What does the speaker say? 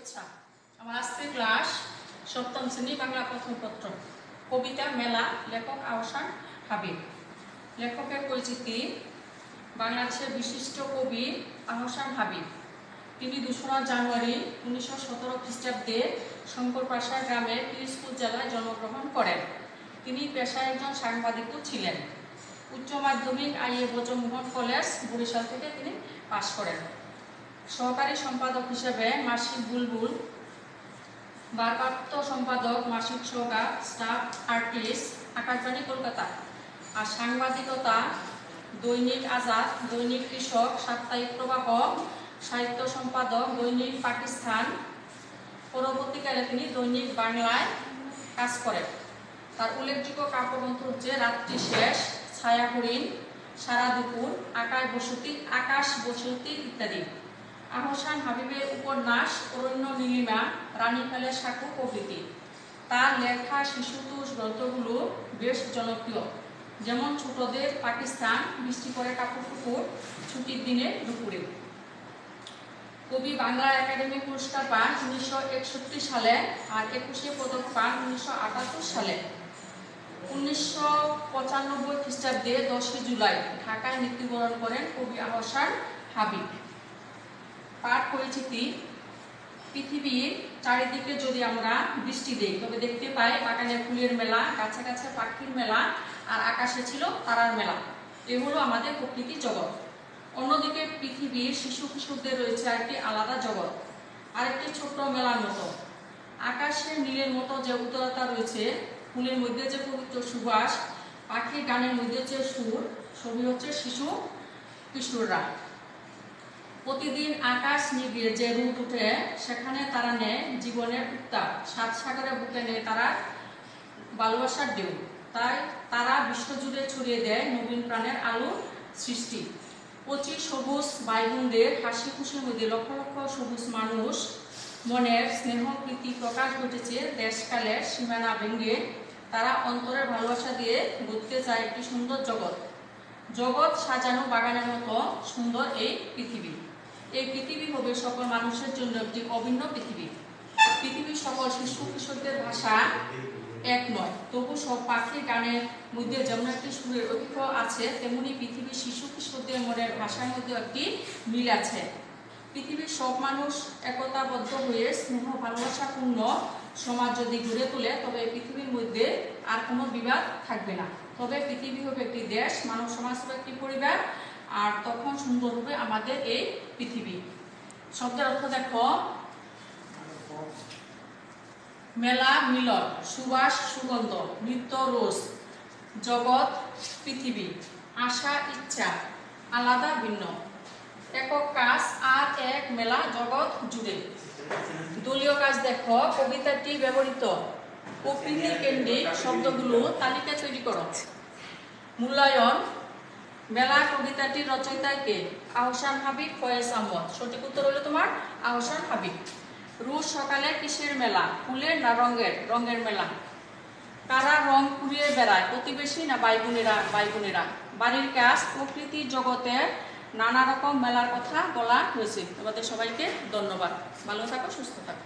শুভেচ্ছা। আমার আজকে ক্লাস সপ্তম শ্রেণী বাংলা প্রথম পত্র কবিতা মেলা। লেখক আহসান হাবিব। লেখকের পরিচিতি: বাংলাদেশের বিশিষ্ট কবি আহসান হাবিব। তিনি 2রা জানুয়ারি 1917 খ্রিস্টাব্দে শঙ্করপাশা গ্রামে পিরোজপুর জেলায় জন্মগ্রহণ করেন। তিনি পেশায় একজন সাংবাদিকও ছিলেন। উচ্চ মাধ্যমিক আইএ ব্রজমোহন কলেজ বরিশাল থেকে তিনি পাশ করেন। সহকারী সম্পাদক হিসেবে মাসিক বুলবুল, ভারপ্রাপ্ত সম্পাদক মাসিক সৌগাত, স্টাফ আর্টিস্ট, আকাশবাণী কলকাতা। আর সাংবাদিকতা: দৈনিক আজাদ, দৈনিক কৃষক, সাপ্তাহিক প্রবাহ, সাহিত্য সম্পাদক, দৈনিক পাকিস্তান। পরবর্তীকালে তিনি দৈনিক বাংলায় কাজ করেন। তার উল্লেখযোগ্য কাব্যগ্রন্থ হচ্ছে রাত্রি শেষ, ছায়া হরিণ, সারা দুপুর, আকাশ বসতি ইত্যাদি। আহসান হাবিবের উপন্যাস অরণ্য নীলিমা, রানীখালের সাঁকো প্রভৃতি। তার লেখা শিশুতোষ গ্রন্থগুলো বেশ জনপ্রিয়, যেমন ছোটদের পাকিস্তান, বৃষ্টি পড়ে কাপড় কুকুর, ছুটির দিনে দুপুরে। কবি বাংলা একাডেমি পুরস্কার পান 1961 সালে আর 21 পদক পান 1978 সালে। 1995 খ্রিস্টাব্দে 10 জুলাই ঢাকায় মৃত্যুবরণ করেন কবি আহসান হাবিব। তার পরিচিতি: পৃথিবীর চারিদিকে যদি আমরা দৃষ্টি দিই তবে দেখতে পাই বাগানে ফুলের মেলা, গাছে গাছে পাখির মেলা, আর আকাশে ছিল তারার মেলা। এ হলো আমাদের প্রকৃতি জগৎ। অন্যদিকে পৃথিবীর শিশু কিশোরদের রয়েছে একটি আলাদা জগৎ, আরেকটি ছোট্ট মেলার মতো। আকাশের নীলের মতো যে উত্তরতা রয়েছে, ফুলের মধ্যে যে পবিত্র সুবাস, পাখির গানের মধ্যে যে সুর, সবই হচ্ছে শিশু কিশোররা। প্রতিদিন আকাশ নিবিয়ে যে রোদ উঠে, সেখানে তারা নেয় জীবনের উত্তাপ, সাত সাগরের বুকে নেয় তারা ভালোবাসার ঢেউ। তাই তারা বিশ্বজুড়ে ছড়িয়ে দেয় নবীন প্রাণের আলোর সৃষ্টি। 25 সবুজ ভাইবোনদের হাসি খুশির মধ্যে লক্ষ লক্ষ সবুজ মানুষ মনের স্নেহ প্রীতি প্রকাশ ঘটেছে দেশকালের সীমানা ভেঙে। তারা অন্তরের ভালোবাসা দিয়ে গড়তে চায় একটি সুন্দর জগৎ। জগৎ সাজানো বাগানের মতো সুন্দর এই পৃথিবী। এই পৃথিবী হবে সকল মানুষের জন্য একটি অভিন্ন পৃথিবী। পৃথিবীর সকল শিশু কিশোরদের ভাষা এক নয়, তবু সব পাখির গানের মধ্যে যেমন একটি সুরের ঐক্য আছে, তেমনি পৃথিবীর শিশু কিশোরদের মনের ভাষার মধ্যে একটি মিল আছে। পৃথিবীর সব মানুষ একতাবদ্ধ হয়ে স্নেহ ভালোবাসাপূর্ণ সমাজ যদি গড়ে তোলে, তবে পৃথিবীর মধ্যে আর কোনো বিবাদ থাকবে না। তবে পৃথিবী হবে একটি দেশ, মানব সমাজ হবে একটি পরিবার, আর তখন সুন্দর হবে আমাদের এই পৃথিবী। শব্দের অর্থ দেখো: মেলা মিলন, সুবাস সুগন্ধ, নৃত্য রোজ, জগৎ পৃথিবী, আশা ইচ্ছা, আলাদা ভিন্ন, একক কাজ আর এক মেলা জগৎ জুড়ে। দলীয় কাজ দেখো: কবিতাটি ব্যবহৃত প্রকৃতি কেন্দ্রিক শব্দগুলো তালিকা তৈরি করো। মূল্যায়ন: মেলা কবিতাটির রচয়িতা কে? আহসান হাবিব, ফয়েজ আহমদ। সঠিক উত্তর হলো তোমার আহসান হাবিব। রোজ সকালে কিসের মেলা? ফুলের না রঙের? রঙের মেলা। কারা রং কুড়িয়ে বেড়ায়, প্রতিবেশী না ভাই-বোনেরা? বাড়ির কাজ: প্রকৃতির জগতে নানা রকম মেলার কথা বলা হয়েছে। তোমাদের সবাইকে ধন্যবাদ। ভালো থাকো, সুস্থ থাকো।